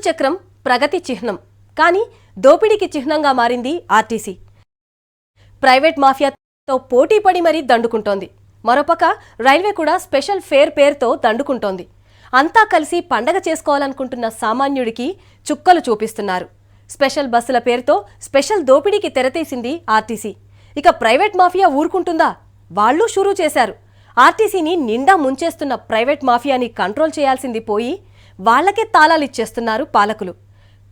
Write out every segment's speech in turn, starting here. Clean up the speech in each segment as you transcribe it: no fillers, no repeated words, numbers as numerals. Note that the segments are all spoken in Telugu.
చక్రం ప్రగతి చిహ్నం, కానీ దోపిడీకి చిహ్నంగా మారింది ఆర్టీసీ. ప్రైవేట్ మాఫియాతో పోటీ పడి మరీ దండుకుంటోంది. మరోపక్క రైల్వే కూడా స్పెషల్ ఫేర్ పేరుతో దండుకుంటోంది. అంతా కలిసి పండగ చేసుకోవాలనుకుంటున్న సామాన్యుడికి చుక్కలు చూపిస్తున్నారు. స్పెషల్ బస్సుల పేరుతో స్పెషల్ దోపిడీకి తెరతీసింది ఆర్టీసీ. ఇక ప్రైవేట్ మాఫియా ఊరుకుంటుందా? వాళ్లు షురూ చేశారు. ఆర్టీసీని నిండా ముంచేస్తున్న ప్రైవేట్ మాఫియాని కంట్రోల్ చేయాల్సింది పోయి వాళ్లకే తాళాలిచ్చేస్తున్నారు పాలకులు.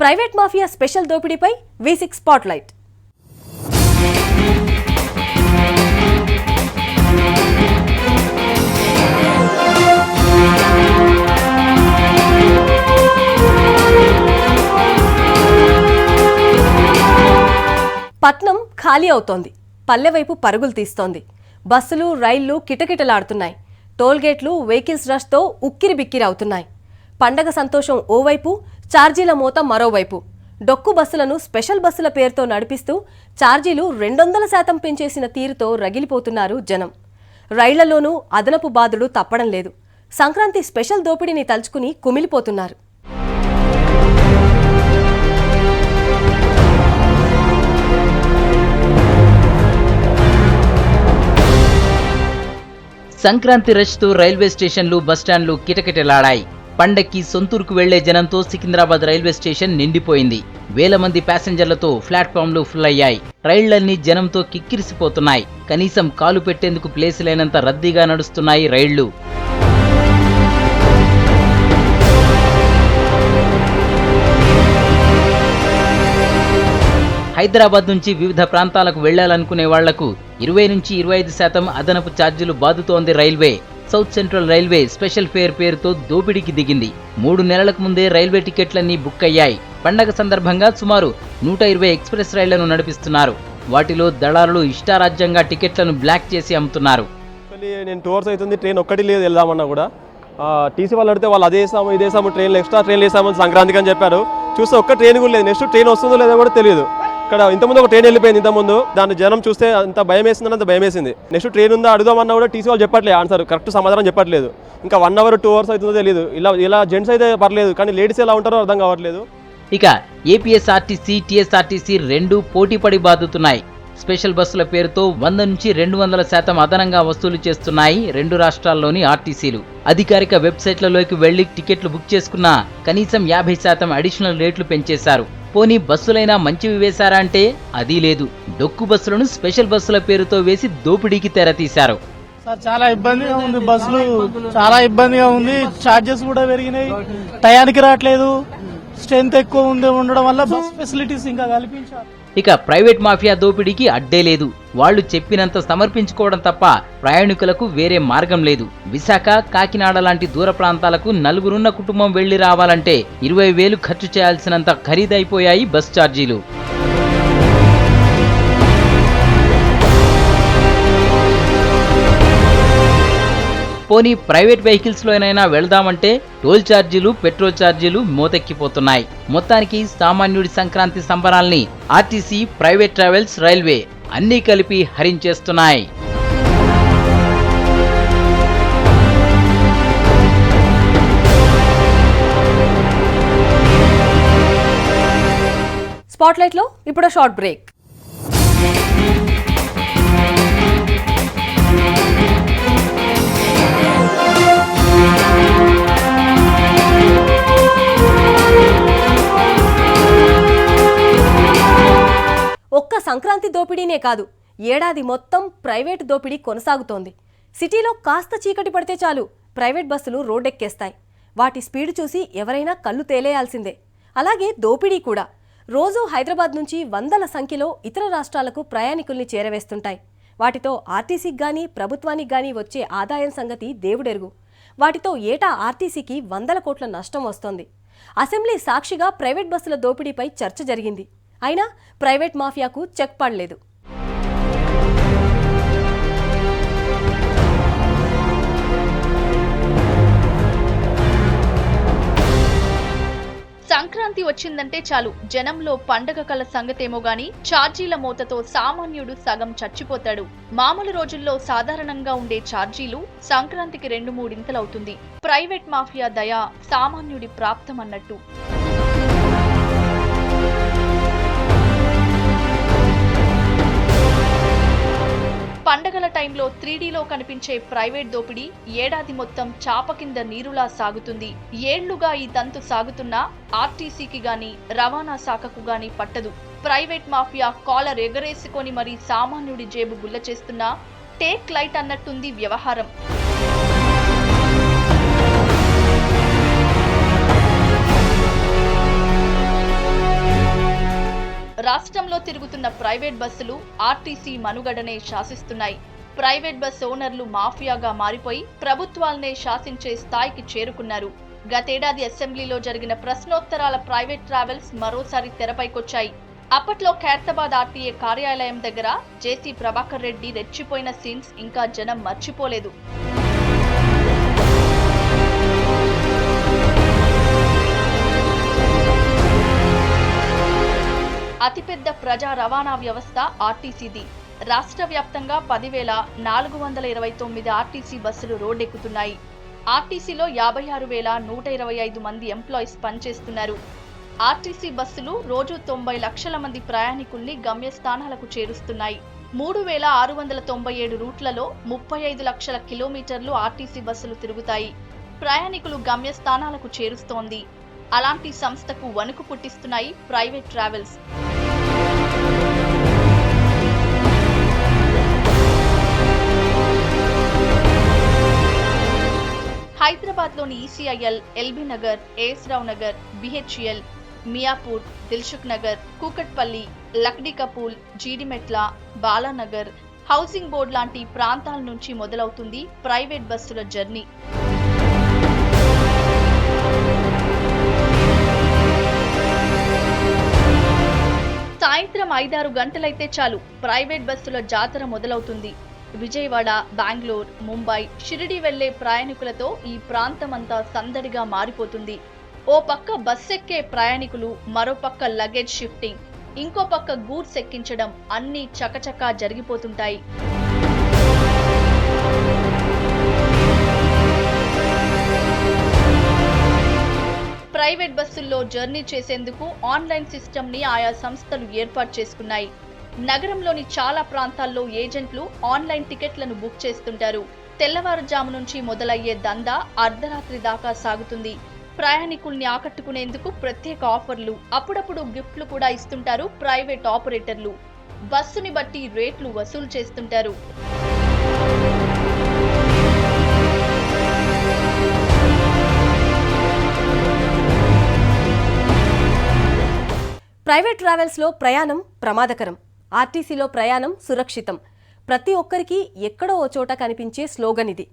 ప్రైవేట్ మాఫియా స్పెషల్ దోపిడీపై V6 స్పాట్లైట్. పట్నం ఖాళీ అవుతోంది. పల్లెవైపు పరుగులు తీస్తోంది. బస్సులు, రైళ్లు కిటకిటలాడుతున్నాయి. టోల్గేట్లు వెహికల్స్ రష్తో ఉక్కిరి బిక్కిరి అవుతున్నాయి. పండగ సంతోషం ఓవైపు, ఛార్జీల మోత మరోవైపు. డొక్కు బస్సులను స్పెషల్ బస్సుల పేరుతో నడిపిస్తూ ఛార్జీలు 200% పెంచేసిన తీరుతో రగిలిపోతున్నారు జనం. రైళ్లలోనూ అదనపు బాధుడు తప్పడం లేదు. సంక్రాంతి స్పెషల్ దోపిడీని తలుచుకుని కుమిలిపోతున్నారు. సంక్రాంతి రష్తో రైల్వే స్టేషన్లు, బస్టాండ్లు కిటకిటలాడాయి. పండక్కి సొంతూరుకు వెళ్లే జనంతో సికింద్రాబాద్ రైల్వే స్టేషన్ నిండిపోయింది. వేల మంది ప్యాసింజర్లతో ప్లాట్ఫామ్లు ఫుల్ అయ్యాయి. రైళ్లన్నీ జనంతో కిక్కిరిసిపోతున్నాయి. కనీసం కాలు పెట్టేందుకు ప్లేస్ లేనంత రద్దీగా నడుస్తున్నాయి రైళ్లు. హైదరాబాద్ నుంచి వివిధ ప్రాంతాలకు వెళ్లాలనుకునే వాళ్లకు 20 నుంచి 25% అదనపు ఛార్జీలు బాదుతోంది railway. South central railway special fare పేరుతో దోపిడీకి దిగింది. 3 నెలలకు ముందే రైల్వే టికెట్లన్నీ బుక్ అయ్యాయి. పండగ సందర్భంగా సుమారు 120 ఎక్స్ప్రెస్ రైళ్లను నడిపిస్తున్నారు. వాటిలో దళారులు ఇష్టారాజ్యంగా టికెట్లను బ్లాక్ చేసి అమ్ముతున్నారు. నేను 2 hours అవుతుంది, ట్రైన్ ఒక్కటి లేదు వెళ్దామన్నా కూడా. టీసీ వాళ్ళు అడితే వాళ్ళు అదే వేసాము, ఇదే వేసాము, ట్రైన్లు ఎక్స్ట్రా ట్రైన్లు వేసామని సంక్రాంతికి అని చెప్పారు. చూస్తే ఒక్క ట్రైన్ కూడా లేదు. నెక్స్ట్ ట్రైన్ వస్తుందో లేదో కూడా తెలియదు. ఇక్కడ ఇంతకుముందు ఒక ట్రైన్ వెళ్ళిపోయింది. ఇంతకుముందు దాన్ని జనం చూస్తే అంత భయం వేసిందని అంత భయం వేసింది. నెక్స్ట్ ట్రైన్ ఉందా అడుగుదామన్నా కూడా టీసీ వాళ్ళు చెప్పట్లేదు, ఆన్సర్ కరెక్ట్ సమాధానం చెప్పట్లేదు. ఇంకా 1 hour 2 hours అవుతుందో తెలియదు. ఇలా జెంట్స్ అయితే పర్లేదు, కానీ లేడీస్ ఎలా ఉంటారో అర్థం కావట్లేదు. ఇక ఏపీఎస్ఆర్టీసీ, టీఎస్ఆర్టీసీ రెండూ పోటీపడి బాదుతున్నాయి. స్పెషల్ బస్సుల పేరుతో 100 నుంచి 200% అదనంగా వసూలు చేస్తున్నాయి రెండు రాష్ట్రాల్లోని ఆర్టీసీలు. అధికారిక వెబ్సైట్లలోకి వెళ్లి టికెట్లు బుక్ చేసుకున్నా కనీసం 50% అడిషనల్ రేట్లు పెంచేశారు. పోనీ బస్సులైనా మంచివి వేశారా అంటే అదీ లేదు. డొక్కు బస్సులను స్పెషల్ బస్సుల పేరుతో వేసి దోపిడీకి తెరతీశారు. చాలా ఇబ్బందిగా ఉంది, బస్సులు చాలా ఇబ్బందిగా ఉంది. ఛార్జెస్ కూడా పెరిగినాయి, టయానికి రావట్లేదు, స్ట్రెంత్ ఎక్కువ ఉండడం వల్ల బస్ ఫెసిలిటీస్ ఇంకా కల్పించారు. ఇక ప్రైవేట్ మాఫియా దోపిడీకి అడ్డే లేదు. వాళ్లు చెప్పినంత సమర్పించుకోవడం తప్ప ప్రయాణికులకు వేరే మార్గం లేదు. విశాఖ, కాకినాడ లాంటి దూర ప్రాంతాలకు నలుగురున్న కుటుంబం వెళ్లి రావాలంటే 20,000 ఖర్చు చేయాల్సినంత ఖరీదైపోయాయి బస్ ఛార్జీలు. పోనీ ప్రైవేట్ వెహికల్స్ లోనైనా వెళ్దామంటే టోల్ ఛార్జీలు, పెట్రోల్ ఛార్జీలు మోతెక్కిపోతున్నాయి. మొత్తానికి సామాన్యుడి సంక్రాంతి సంబరాల్ని ఆర్టీసీ, ప్రైవేట్ ట్రావెల్స్, రైల్వే అన్నీ కలిపి హరించేస్తున్నాయి. స్పాట్లైట్ లో ఇప్పుడు షార్ట్ బ్రేక్. ఒక్క సంక్రాంతి దోపిడీనే కాదు, ఏడాది మొత్తం ప్రైవేట్ దోపిడీ కొనసాగుతోంది. సిటీలో కాస్త చీకటి పడితే చాలు ప్రైవేట్ బస్సులు రోడ్డెక్కేస్తాయి. వాటి స్పీడ్ చూసి ఎవరైనా కళ్ళు తేలేయాల్సిందే. అలాగే దోపిడీ కూడా. రోజూ హైదరాబాద్ నుంచి వందల సంఖ్యలో ఇతర రాష్ట్రాలకు ప్రయాణికుల్ని చేరవేస్తుంటాయి. వాటితో ఆర్టీసీకి గానీ, ప్రభుత్వానికి గానీ వచ్చే ఆదాయం సంగతి దేవుడెరుగు. వాటితో ఏటా ఆర్టీసీకి 100 కోట్ల నష్టం వస్తోంది. అసెంబ్లీ సాక్షిగా ప్రైవేట్ బస్సుల దోపిడీపై చర్చ జరిగింది. అయినా ప్రైవేట్ మాఫియాకు చెక్ పడలేదు. సంక్రాంతి వచ్చిందంటే చాలు జనంలో పండగ కల సంగతేమో గాని ఛార్జీల మోతతో సామాన్యుడు సగం చచ్చిపోతాడు. మామూలు రోజుల్లో సాధారణంగా ఉండే ఛార్జీలు సంక్రాంతికి 2-3 ఇంతలవుతుంది. ప్రైవేట్ మాఫియా దయ సామాన్యుడి ప్రాప్తమన్నట్టు. పండగల టైంలో 3Dలో కనిపించే ప్రైవేట్ దోపిడీ ఏడాది మొత్తం చాప కింద నీరులా సాగుతుంది. ఏళ్లుగా ఈ తంతు సాగుతున్నా ఆర్టీసీకి గాని రవాణా శాఖకు గాని పట్టదు. ప్రైవేట్ మాఫియా కాలర్ ఎగరేసుకొని మరీ సామాన్యుడి జేబు గుల్ల చేస్తున్నా టేక్ లైట్ అన్నట్టుంది వ్యవహారం. రాష్ట్రంలో తిరుగుతున్న ప్రైవేట్ బస్సులు ఆర్టీసీ మనుగడనే శాసిస్తున్నాయి. ప్రైవేట్ బస్ ఓనర్లు మాఫియాగా మారిపోయి ప్రభుత్వాలనే శాసించే స్థాయికి చేరుకున్నారు. గతేడాది అసెంబ్లీలో జరిగిన ప్రశ్నోత్తరాల ప్రైవేట్ ట్రావెల్స్ మరోసారి తెరపైకొచ్చాయి. అప్పట్లో ఖైరతాబాద్ ఆర్టీఏ కార్యాలయం దగ్గర జేసీ ప్రభాకర్ రెడ్డి రెచ్చిపోయిన సీన్స్ ఇంకా జనం మర్చిపోలేదు. అతిపెద్ద ప్రజా రవాణా వ్యవస్థ ఆర్టీసీది. రాష్ట్ర వ్యాప్తంగా 10,429 ఆర్టీసీ బస్సులు రోడ్డెక్కుతున్నాయి. ఆర్టీసీలో 56,125 మంది ఎంప్లాయీస్ పనిచేస్తున్నారు. ఆర్టీసీ బస్సులు రోజు 90 లక్షల మంది ప్రయాణికుల్ని గమ్యస్థానాలకు చేరుస్తున్నాయి. 3,697 రూట్లలో 35 లక్షల కిలోమీటర్లు ఆర్టీసీ బస్సులు తిరుగుతాయి. ప్రయాణికులు గమ్యస్థానాలకు చేరుస్తోంది. అలాంటి సంస్థకు వణుకు పుట్టిస్తున్నాయి ప్రైవేట్ ట్రావెల్స్. హైదరాబాద్లోని ECIL, LB Nagar, AS Rao Nagar, BHEL, Miyapur, Dilsukh Nagar, Kukatpally, Lakdi Kapul, Jeedimetla, Balanagar, housing board లాంటి ప్రాంతాల నుంచి మొదలవుతుంది ప్రైవేట్ బస్సుల జర్నీ. సాయంత్రం 5-6 గంటలైతే చాలు ప్రైవేట్ బస్సుల జాతర మొదలవుతుంది. విజయవాడ, బెంగళూరు, ముంబై, షిరిడి వెళ్లే ప్రయాణికులతో ఈ ప్రాంతమంతా సందడిగా మారిపోతుంది. ఓ పక్క బస్ ఎక్కే ప్రయాణికులు, మరో పక్క లగేజ్ షిఫ్టింగ్, ఇంకో పక్క గూడ్స్ ఎక్కించడం అన్నీ చకచకా జరిగిపోతుంటాయి. ప్రైవేట్ బస్సుల్లో జర్నీ చేసేందుకు ఆన్లైన్ సిస్టమ్ ని ఆయా సంస్థలు ఏర్పాటు చేసుకున్నాయి. నగరంలోని చాలా ప్రాంతాల్లో ఏజెంట్లు ఆన్లైన్ టికెట్లను బుక్ చేస్తుంటారు. తెల్లవారుజాము నుంచి మొదలయ్యే దందా అర్ధరాత్రి దాకా సాగుతుంది. ప్రయాణికుల్ని ఆకట్టుకునేందుకు ప్రత్యేక ఆఫర్లు, అప్పుడప్పుడు గిఫ్ట్లు కూడా ఇస్తుంటారు ప్రైవేట్ ఆపరేటర్లు. బస్సుని బట్టి రేట్లు వసూలు చేస్తుంటారు. ప్రైవేట్ ట్రావెల్స్లో ప్రయాణం ప్రమాదకరం, ఆర్టీసీలో ప్రయాణం సురక్షితం. ప్రతి ఒక్కరికి ఎక్కడో ఓ చోట కనిపించే స్లోగన్ ఇది.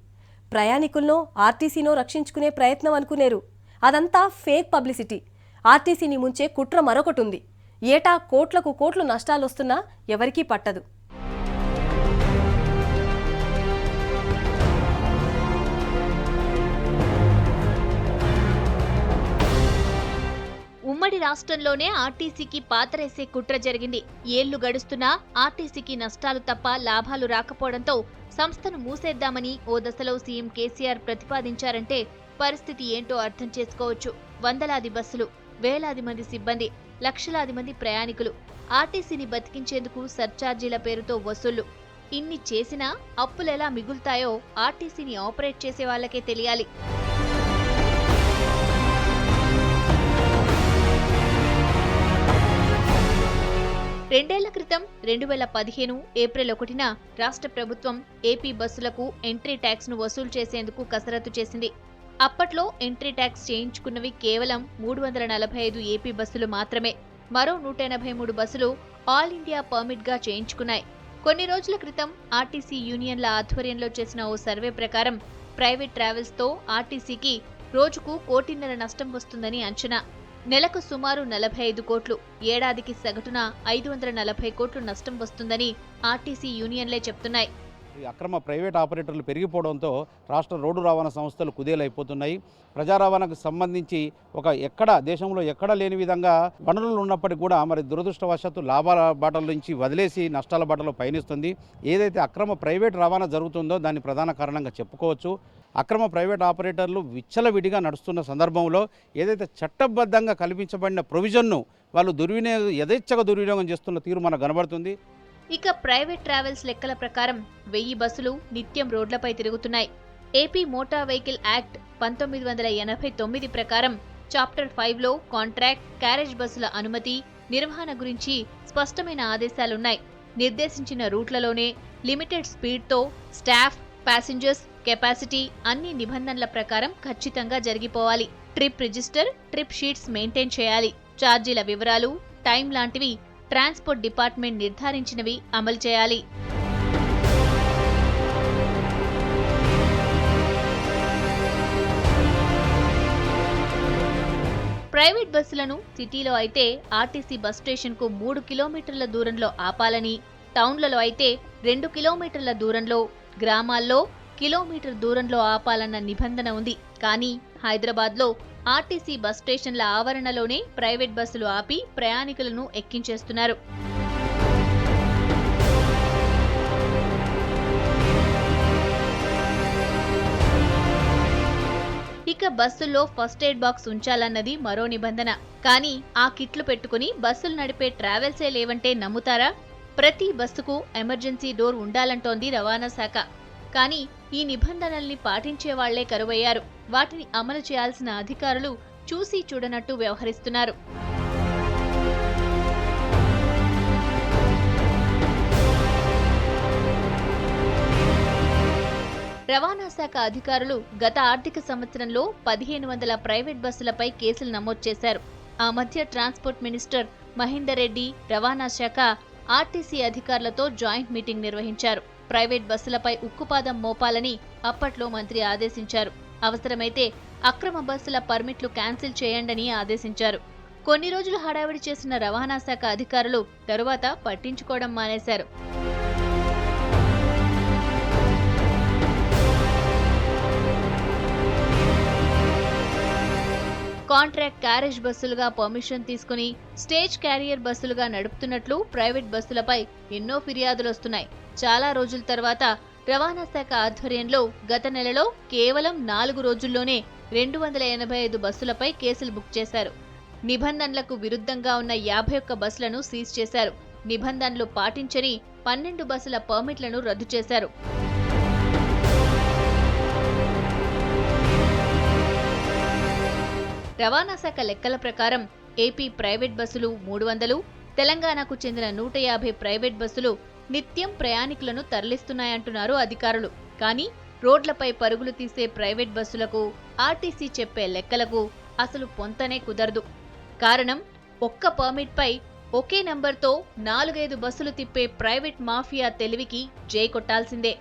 ప్రయాణికులను ఆర్టీసీనో రక్షించుకునే ప్రయత్నం అనుకునేరు. అదంతా ఫేక్ పబ్లిసిటీ. ఆర్టీసీని ముంచే కుట్ర మరొకటి ఉంది. ఏటా కోట్లకు కోట్లు నష్టాలొస్తున్నా ఎవరికీ పట్టదు. ఉమ్మడి రాష్ట్రంలోనే ఆర్టీసీకి పాతరేసే కుట్ర జరిగింది. ఏళ్లు గడుస్తున్నా ఆర్టీసీకి నష్టాలు తప్ప లాభాలు రాకపోవడంతో సంస్థను మూసేద్దామని ఓ దశలో సీఎం కేసీఆర్ ప్రతిపాదించారంటే పరిస్థితి ఏంటో అర్థం చేసుకోవచ్చు. వందలాది బస్సులు, వేలాది మంది సిబ్బంది, లక్షలాది మంది ప్రయాణికులు, ఆర్టీసీని బతికించేందుకు సర్ఛార్జీల పేరుతో వసూళ్లు. ఇన్ని చేసినా అప్పులెలా మిగులుతాయో ఆర్టీసీని ఆపరేట్ చేసే వాళ్ళకే తెలియాలి. రెండేళ్ల క్రితం 2015 ఏప్రిల్ 1న రాష్ట్ర ప్రభుత్వం ఏపీ బస్సులకు ఎంట్రీ ట్యాక్స్ ను వసూలు చేసేందుకు కసరత్తు చేసింది. అప్పట్లో ఎంట్రీ ట్యాక్స్ చేయించుకున్నవి కేవలం 345 ఏపీ బస్సులు మాత్రమే. మరో 183 బస్సులు ఆల్ ఇండియా పర్మిట్ గా చేయించుకున్నాయి. కొన్ని రోజుల క్రితం ఆర్టీసీ యూనియన్ల ఆధ్వర్యంలో చేసిన ఓ సర్వే ప్రకారం ప్రైవేట్ ట్రావెల్స్ తో ఆర్టీసీకి రోజుకు 1.5 కోటి నష్టం వస్తుందని అంచనా. నెలకు సుమారు 45 కోట్లు, ఏడాదికి సగటున 540 కోట్లు నష్టం వస్తుందని ఆర్టీసీ యూనియన్లే చెప్తున్నాయి. అక్రమ ప్రైవేట్ ఆపరేటర్లు పెరిగిపోవడంతో రాష్ట్ర రోడ్డు రవాణా సంస్థలు కుదేలైపోతున్నాయి. ప్రజా రవాణాకు సంబంధించి దేశంలో ఎక్కడ లేని విధంగా వనరులు ఉన్నప్పటికీ కూడా మరి దురదృష్టవశాత్తు లాభాల బాటల నుంచి వదిలేసి నష్టాల బాటలో పయనిస్తుంది. ఏదైతే అక్రమ ప్రైవేట్ రవాణా జరుగుతుందో దాన్ని ప్రధాన కారణంగా చెప్పుకోవచ్చు. అక్రమ ప్రైవేట్ ఆపరేటర్లు విచ్చలవిడిగా నడుస్తున్న సందర్భంలో ఏదైతే చట్టబద్ధంగా కల్పించబడిన ప్రొవిజన్ను వాళ్ళు యథేచ్ఛగా దుర్వినియోగం చేస్తున్న తీరు మనకు కనబడుతుంది. ఇక ప్రైవేట్ ట్రావెల్స్ లెక్కల ప్రకారం 1000 బస్సులు నిత్యం రోడ్లపై తిరుగుతున్నాయి. ఏపీ మోటార్ వెహికల్ యాక్ట్ 1989 ప్రకారం చాప్టర్ 5లో కాంట్రాక్ట్, క్యారేజ్ బస్సుల అనుమతి, నిర్వహణ గురించి స్పష్టమైన ఆదేశాలున్నాయి. నిర్దేశించిన రూట్లలోనే లిమిటెడ్ స్పీడ్తో స్టాఫ్, ప్యాసింజర్స్, కెపాసిటీ అన్ని నిబంధనల ప్రకారం ఖచ్చితంగా జరిగిపోవాలి. Trip register, trip sheets maintain చేయాలి. ఛార్జీల వివరాలు, టైం లాంటివి ట్రాన్స్పోర్ట్ డిపార్ట్మెంట్ నిర్ధారించినవి అమలు చేయాలి. ప్రైవేట్ బస్సులను సిటీలో అయితే ఆర్టీసీ బస్ స్టేషన్కు 3 కిలోమీటర్ల దూరంలో ఆపాలని, టౌన్లలో అయితే 2 కిలోమీటర్ల దూరంలో, గ్రామాల్లో కిలోమీటర్ దూరంలో ఆపాలన్న నిబంధన ఉంది. కానీ హైదరాబాద్లో ఆర్టీసీ బస్ స్టేషన్ల ఆవరణలోనే ప్రైవేట్ బస్సులు ఆపి ప్రయాణికులను ఎక్కించేస్తున్నారు. ఇక బస్సుల్లో ఫస్ట్ ఎయిడ్ బాక్స్ ఉంచాలన్నది మరో నిబంధన. కానీ ఆ కిట్లు పెట్టుకుని బస్సులు నడిపే ట్రావెల్సే లేవంటే నమ్ముతారా? ప్రతి బస్సుకు ఎమర్జెన్సీ డోర్ ఉండాలంటోంది రవాణా శాఖ. కానీ ఈ నిబంధనల్ని పాటించే వాళ్లే కరువయ్యారు. వాటిని అమలు చేయాల్సిన అధికారులు చూసి చూడనట్టు వ్యవహరిస్తున్నారు. రవాణా శాఖ అధికారులు గత ఆర్థిక సంవత్సరంలో 1500 ప్రైవేట్ బస్సులపై కేసులు నమోదు చేశారు. ఆ మధ్య ట్రాన్స్పోర్ట్ మినిస్టర్ మహేందర్ రెడ్డి రవాణా శాఖ ఆర్టీసీ అధికారులతో జాయింట్ మీటింగ్ నిర్వహించారు. ప్రైవేట్ బస్సులపై ఉక్కుపాదం మోపాలని అప్పట్లో మంత్రి ఆదేశించారు. అవసరమైతే అక్రమ బస్సుల పర్మిట్లు క్యాన్సిల్ చేయండని ఆదేశించారు. కొన్ని రోజులు హడావిడి చేసిన రవాణా శాఖ అధికారులు తరువాత పట్టించుకోవడం మానేశారు. కాంట్రాక్ట్ క్యారేజ్ బస్సులుగా పర్మిషన్ తీసుకుని స్టేజ్ క్యారియర్ బస్సులుగా నడుపుతున్నట్లు ప్రైవేట్ బస్సులపై ఎన్నో ఫిర్యాదులొస్తున్నాయి. చాలా రోజుల తర్వాత రవాణా శాఖ ఆధ్వర్యంలో గత నెలలో కేవలం 4 రోజుల్లోనే 285 బస్సులపై కేసులు బుక్ చేశారు. నిబంధనలకు విరుద్ధంగా ఉన్న 51 బస్సులను సీజ్ చేశారు. నిబంధనలు పాటించని 12 బస్సుల పర్మిట్లను రద్దు చేశారు. రవాణా శాఖ లెక్కల ప్రకారం ఏపీ ప్రైవేట్ బస్సులు 300, తెలంగాణకు చెందిన 150 ప్రైవేట్ బస్సులు నిత్యం ప్రయాణికులను తరలిస్తున్నాయంటున్నారు అధికారులు. కానీ రోడ్లపై పరుగులు తీసే ప్రైవేట్ బస్సులకు ఆర్టీసీ చెప్పే లెక్కలకు అసలు పొంతనే కుదరదు. కారణం, ఒక్క పర్మిట్పై ఒకే నంబర్తో 4-5 బస్సులు తిప్పే ప్రైవేట్ మాఫియా తెలివికి జై కొట్టాల్సిందే.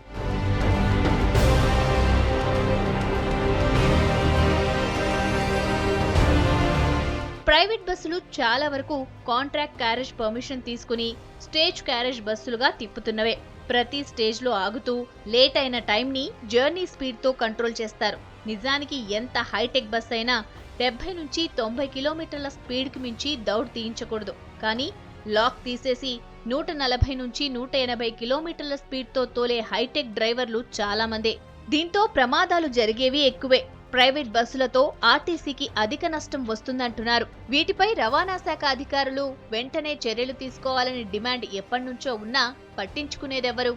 ప్రైవేట్ బస్సులు చాలా వరకు కాంట్రాక్ట్ క్యారేజ్ పర్మిషన్ తీసుకుని స్టేజ్ క్యారేజ్ బస్సులుగా తిప్పుతున్నవే. ప్రతి స్టేజ్లో ఆగుతూ లేట్ అయిన టైంని జర్నీ స్పీడ్తో కంట్రోల్ చేస్తారు. నిజానికి ఎంత హైటెక్ బస్ అయినా 70 నుంచి 90 కిలోమీటర్ల స్పీడ్కి మించి దౌడ్ తీయించకూడదు. కానీ లాక్ తీసేసి 140 నుంచి 180 కిలోమీటర్ల స్పీడ్తో తోలే హైటెక్ డ్రైవర్లు చాలా మందే. దీంతో ప్రమాదాలు జరిగేవి ఎక్కువే. ప్రైవేట్ బస్సులతో ఆర్టీసీకి అధిక నష్టం వస్తుందంటున్నారు. వీటిపై రవాణా శాఖ అధికారులు వెంటనే చర్యలు తీసుకోవాలని డిమాండ్ ఎప్పటినుంచో ఉన్నా పట్టించుకునేదెవరు?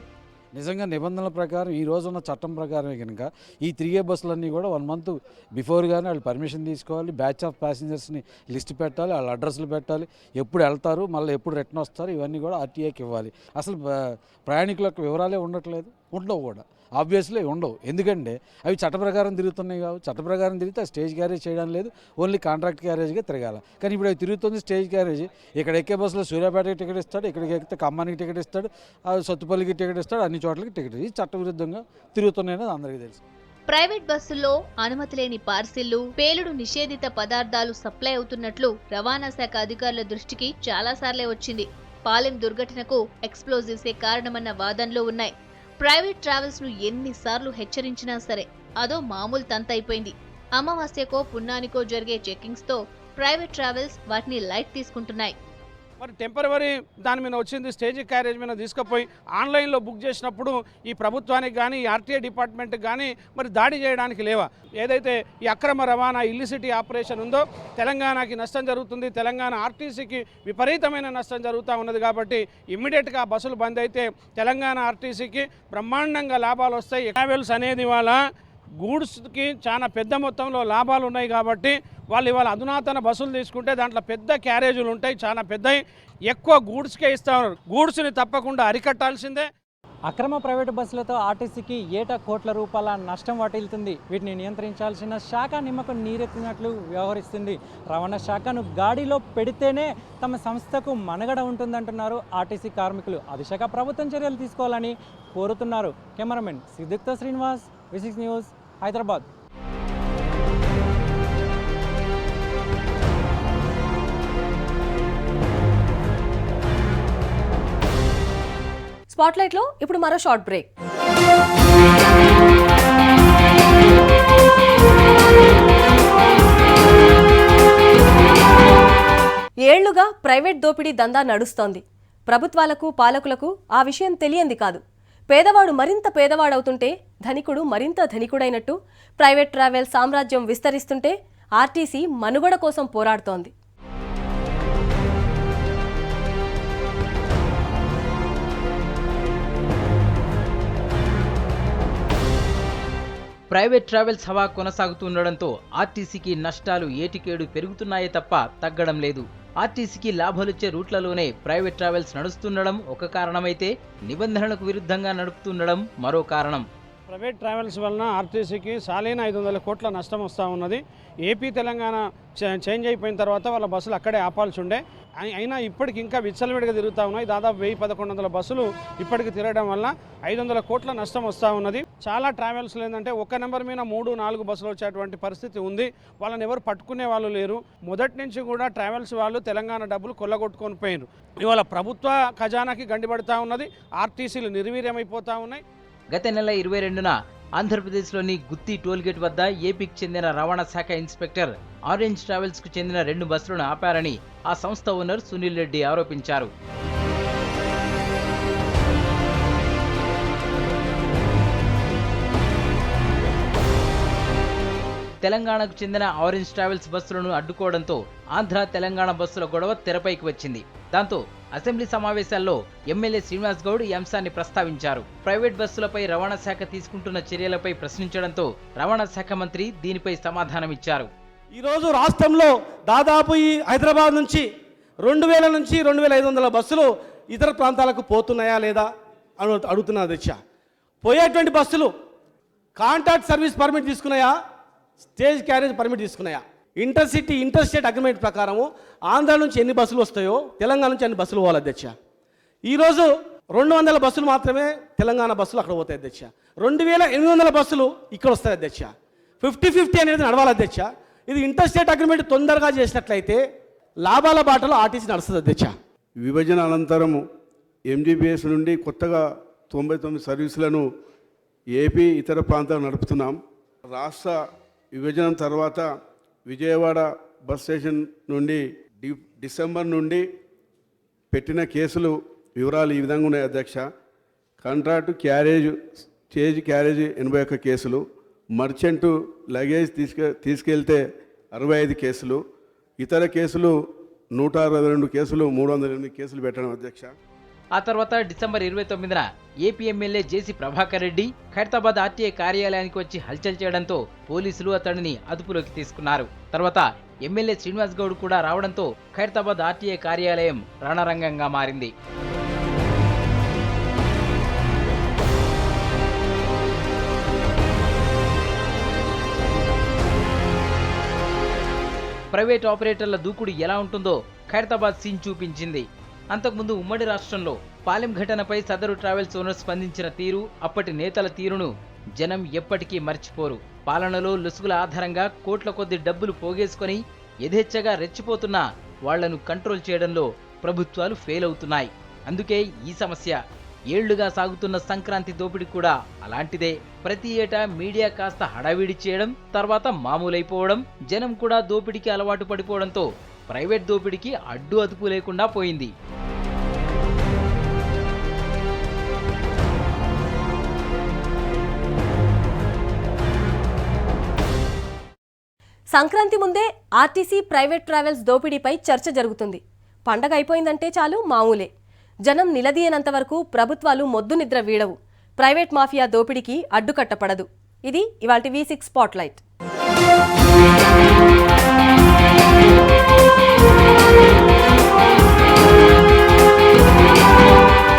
నిజంగా నిబంధనల ప్రకారం ఈ రోజున్న చట్టం ప్రకారమే కనుక ఈ 3A బస్సులన్నీ కూడా 1 మంత్ బిఫోర్గానే వాళ్ళు పర్మిషన్ తీసుకోవాలి. బ్యాచ్ ఆఫ్ ప్యాసింజర్స్ని లిస్ట్ పెట్టాలి, వాళ్ళ అడ్రస్లు పెట్టాలి, ఎప్పుడు వెళ్తారు, మళ్ళీ ఎప్పుడు రిటర్న్ వస్తారు, ఇవన్నీ కూడా ఆర్టీఏకి ఇవ్వాలి. అసలు ప్రయాణికుల యొక్క వివరాలే ఉండట్లేదు, ఉండవు కూడా, ఆబ్వియస్లీ ఉండవు. ఎందుకంటే అవి చట్ట ప్రకారం తిరుగుతున్నాయి కావు. చట్ట ప్రకారం తిరిగితే స్టేజ్ క్యారేజ్ చేయడం లేదు, ఓన్లీ కాంట్రాక్ట్ క్యారేజ్గా తిరగాలి. కానీ ఇప్పుడు అవి తిరుగుతుంది స్టేజ్ క్యారేజ్. ఇక్కడ ఎక్కే బస్సులో సూర్యాపేటకి టికెట్ ఇస్తాడు, ఇక్కడికి ఎక్కితే ఖమ్మానికి టికెట్ ఇస్తాడు, సత్తుపల్లికి టికెట్ ఇస్తాడు, అన్ని చోట్లకి టికెట్. ఇది చట్టవిరుద్ధంగా తిరుగుతున్నాయనేది అందరికీ తెలుసు. ప్రైవేట్ బస్సుల్లో అనుమతి లేని పార్సిళ్లు, పేలుడు నిషేధిత పదార్థాలు సప్లై అవుతున్నట్లు రవాణా శాఖ అధికారుల దృష్టికి చాలాసార్లే వచ్చింది. పాలెం దుర్ఘటనకు ఎక్స్ప్లోజివ్సే కారణమన్న వాదనలు ఉన్నాయి. ప్రైవేట్ ట్రావెల్స్ ను ఎన్నిసార్లు హెచ్చరించినా సరే అదో మామూలు తంతైపోయింది. అమావాస్యకో పున్నానికో జరిగే చెక్కింగ్స్ తో ప్రైవేట్ ట్రావెల్స్ వాటిని లైట్ తీసుకుంటున్నాయి. మరి టెంపరవరీ దాని మీద వచ్చింది, స్టేజ్ క్యారేజ్ మీద తీసుకుపోయి ఆన్లైన్లో బుక్ చేసినప్పుడు ఈ ప్రభుత్వానికి కానీ ఈ ఆర్టీఏ డిపార్ట్మెంట్కి కానీ మరి దాడి చేయడానికి లేవా? ఏదైతే ఈ అక్రమ రవాణా ఇల్లిసిటీ ఆపరేషన్ ఉందో తెలంగాణకి నష్టం జరుగుతుంది, తెలంగాణ ఆర్టీసీకి విపరీతమైన నష్టం జరుగుతూ ఉన్నది. కాబట్టి ఇమ్మీడియట్గా బస్సులు బంద్ అయితే తెలంగాణ ఆర్టీసీకి బ్రహ్మాండంగా లాభాలు వస్తాయి. ట్రావెల్స్ అనేది ఇవాళ గూడ్స్కి చాలా పెద్ద మొత్తంలో లాభాలు ఉన్నాయి కాబట్టి వాళ్ళు ఇవాళ అధునాతన బస్సులు తీసుకుంటే దాంట్లో పెద్ద క్యారేజీలు ఉంటాయి, చాలా పెద్దవి, ఎక్కువ గూడ్స్కే ఇస్తా ఉన్నారు. గూడ్స్ని తప్పకుండా అరికట్టాల్సిందే. అక్రమ ప్రైవేటు బస్సులతో ఆర్టీసీకి ఏటా కోట్ల రూపాయల నష్టం వాటిల్లుతుంది. వీటిని నియంత్రించాల్సిన శాఖ నిమ్మకు నీరెత్తినట్లు వ్యవహరిస్తుంది. రవాణా శాఖను గాడిలో పెడితేనే తమ సంస్థకు మనుగడ ఉంటుందంటున్నారు ఆర్టీసీ కార్మికులు. ఆ దిశగా ప్రభుత్వం చర్యలు తీసుకోవాలని కోరుతున్నారు. కెమెరామెన్ సిద్దిక్తో శ్రీనివాస్, V6 న్యూస్, హైదరాబాద్. స్పాట్లైట్లో ఇప్పుడు మరో షార్ట్ బ్రేక్. ఏళ్లుగా ప్రైవేట్ దోపిడీ దందా నడుస్తోంది. ప్రభుత్వాలకు పాలకులకు ఆ విషయం తెలియంది కాదు. పేదవాడు మరింత పేదవాడవుతుంటే ధనికుడు మరింత ధనికుడైనట్టు ప్రైవేట్ ట్రావెల్ సామ్రాజ్యం విస్తరిస్తుంటే ఆర్టీసీ మనుగడ కోసం పోరాడుతోంది. ప్రైవేట్ ట్రావెల్స్ హవా కొనసాగుతుండడంతో ఆర్టీసీకి నష్టాలు ఏటికేడు పెరుగుతున్నాయే తప్ప తగ్గడం లేదు. ఆర్టీసీకి లాభాలొచ్చే రూట్లలోనే ప్రైవేట్ ట్రావెల్స్ నడుస్తుండడం ఒక కారణమైతే నిబంధనలకు విరుద్ధంగా నడుపుతుండడం మరో కారణం. ప్రైవేట్ ట్రావెల్స్ వలన ఆర్టీసీకి సాలీన 500 కోట్ల నష్టం వస్తూ ఉన్నది. ఏపీ తెలంగాణ చేంజ్ అయిపోయిన తర్వాత వాళ్ళ బస్సులు అక్కడే ఆపాల్సి ఉండే, అయినా ఇప్పటికి ఇంకా విచ్చలవిడిగా తిరుగుతూ ఉన్నాయి. దాదాపు 1000-1100 బస్సులు ఇప్పటికి తిరగడం వల్ల 500 కోట్ల నష్టం వస్తూ ఉన్నది. చాలా ట్రావెల్స్లు ఏంటంటే ఒక నెంబర్ మీద 3-4 బస్సులు వచ్చేటువంటి పరిస్థితి ఉంది. వాళ్ళని ఎవరు పట్టుకునే వాళ్ళు లేరు. మొదటి నుంచి కూడా ట్రావెల్స్ వాళ్ళు తెలంగాణ డబ్బులు కొల్లగొట్టుకొని పోయినారు. ఇవాళ ప్రభుత్వ ఖజానాకి గండిపడుతూ ఉన్నది, ఆర్టీసీలు నిర్వీర్యమైపోతూ ఉన్నాయి. గత నెల 22న ఆంధ్రప్రదేశ్లోని గుత్తి టోల్గేట్ వద్ద ఏపీకి చెందిన రవాణా శాఖ ఇన్స్పెక్టర్ ఆరెంజ్ ట్రావెల్స్కు చెందిన 2 బస్సులను ఆపారని ఆ సంస్థ ఓనర్ సునీల్ రెడ్డి ఆరోపించారు. తెలంగాణకు చెందిన ఆరెంజ్ ట్రావెల్స్ బస్సులను అడ్డుకోవడంతో ఆంధ్ర తెలంగాణ బస్సుల గొడవ తెరపైకి వచ్చింది. దాంతో అసెంబ్లీ సమావేశాల్లో ఎమ్మెల్యే శ్రీనివాస్ గౌడ్ ఈ అంశాన్ని ప్రస్తావించారు. ప్రైవేట్ బస్సులపై రవాణా శాఖ తీసుకుంటున్న చర్యలపై ప్రశ్నించడంతో రవాణా శాఖ మంత్రి దీనిపై సమాధానమిచ్చారు. ఈరోజు రాష్ట్రంలో దాదాపు ఈ హైదరాబాద్ నుంచి 2000 నుంచి 2500 బస్సులు ఇతర ప్రాంతాలకు పోతున్నాయా లేదా అని అడుగుతున్నా అధ్యక్ష. పోయేటువంటి బస్సులు కాంట్రాక్ట్ సర్వీస్ పర్మిట్ తీసుకున్నాయా, స్టేజ్ క్యారేజ్ పర్మిట్ తీసుకున్నాయా? ఇంటర్సిటీ ఇంటర్స్టేట్ అగ్రిమెంట్ ప్రకారము ఆంధ్ర నుంచి ఎన్ని బస్సులు వస్తాయో తెలంగాణ నుంచి అన్ని బస్సులు పోవాలి అధ్యక్ష. ఈరోజు 200 బస్సులు మాత్రమే తెలంగాణ బస్సులు అక్కడ పోతాయి అధ్యక్ష. 2800 బస్సులు ఇక్కడ వస్తాయి అధ్యక్ష. 50-50 అనేది నడవాలి అధ్యక్ష. ఇది ఇంటర్స్టేట్ అగ్రిమెంట్ తొందరగా చేసినట్లయితే లాభాల బాటలో ఆర్టీసీ నడుస్తుంది అధ్యక్ష. విభజన అనంతరము MGBS నుండి కొత్తగా 99 సర్వీసులను ఏపీ ఇతర ప్రాంతాలు నడుపుతున్నాం. రాష్ట్ర విభజన తర్వాత విజయవాడ బస్ స్టేషన్ నుండి డిసెంబర్ నుండి పెట్టిన కేసులు వివరాలు ఈ విధంగా ఉన్నాయి అధ్యక్ష. కాంట్రాక్టు క్యారేజ్ స్టేజ్ క్యారేజ్ 81 కేసులు, మర్చెంటు లగేజ్ తీసుకెళ్తే 65 కేసులు, ఇతర కేసులు 162 కేసులు, 308 కేసులు పెట్టడం అధ్యక్ష. ఆ తర్వాత డిసెంబర్ 29న ఏపీ ఎమ్మెల్యే జేసీ ప్రభాకర్ రెడ్డి ఖైరతాబాద్ ఆర్టీఏ కార్యాలయానికి వచ్చి హల్చల్ చేయడంతో పోలీసులు అతడిని అదుపులోకి తీసుకున్నారు. తర్వాత ఎమ్మెల్యే శ్రీనివాస్ గౌడ్ కూడా రావడంతో ఖైరతాబాద్ ఆర్టీఏ కార్యాలయం రణరంగంగా మారింది. ప్రైవేట్ ఆపరేటర్ల దూకుడు ఎలా ఉంటుందో ఖైరతాబాద్ సీన్ చూపించింది. అంతకుముందు ఉమ్మడి రాష్ట్రంలో పాలెం ఘటనపై సదరు ట్రావెల్స్ ఓనర్ స్పందించిన తీరు, అప్పటి నేతల తీరును జనం ఎప్పటికీ మర్చిపోరు. పాలనలో లొసుగుల ఆధారంగా కోట్ల కొద్ది డబ్బులు పోగేసుకొని యథేచ్ఛగా రెచ్చిపోతున్నా వాళ్లను కంట్రోల్ చేయడంలో ప్రభుత్వాలు ఫెయిల్ అవుతున్నాయి. అందుకే ఈ సమస్య. ఏళ్లుగా సాగుతున్న సంక్రాంతి దోపిడీ కూడా అలాంటిదే. ప్రతి ఏటా మీడియా కాస్త హడావిడి చేయడం, తర్వాత మామూలైపోవడం, జనం కూడా దోపిడీకి అలవాటు పడిపోవడంతో ప్రైవేట్ దోపిడీకి అడ్డు అదుపు లేకుండా పోయింది. సంక్రాంతి ముందే ఆర్టీసీ ప్రైవేట్ ట్రావెల్స్ దోపిడీపై చర్చ జరుగుతుంది. పండగ అయిపోయిందంటే చాలు మామూలే. జనం నిలదీయనంత వరకు ప్రభుత్వాలు మొద్దు నిద్ర వీడవు. ప్రైవేట్ మాఫియా దోపిడీకి అడ్డుకట్టపడదు. ఇది ఇవాల్టి V6 స్పాట్లైట్.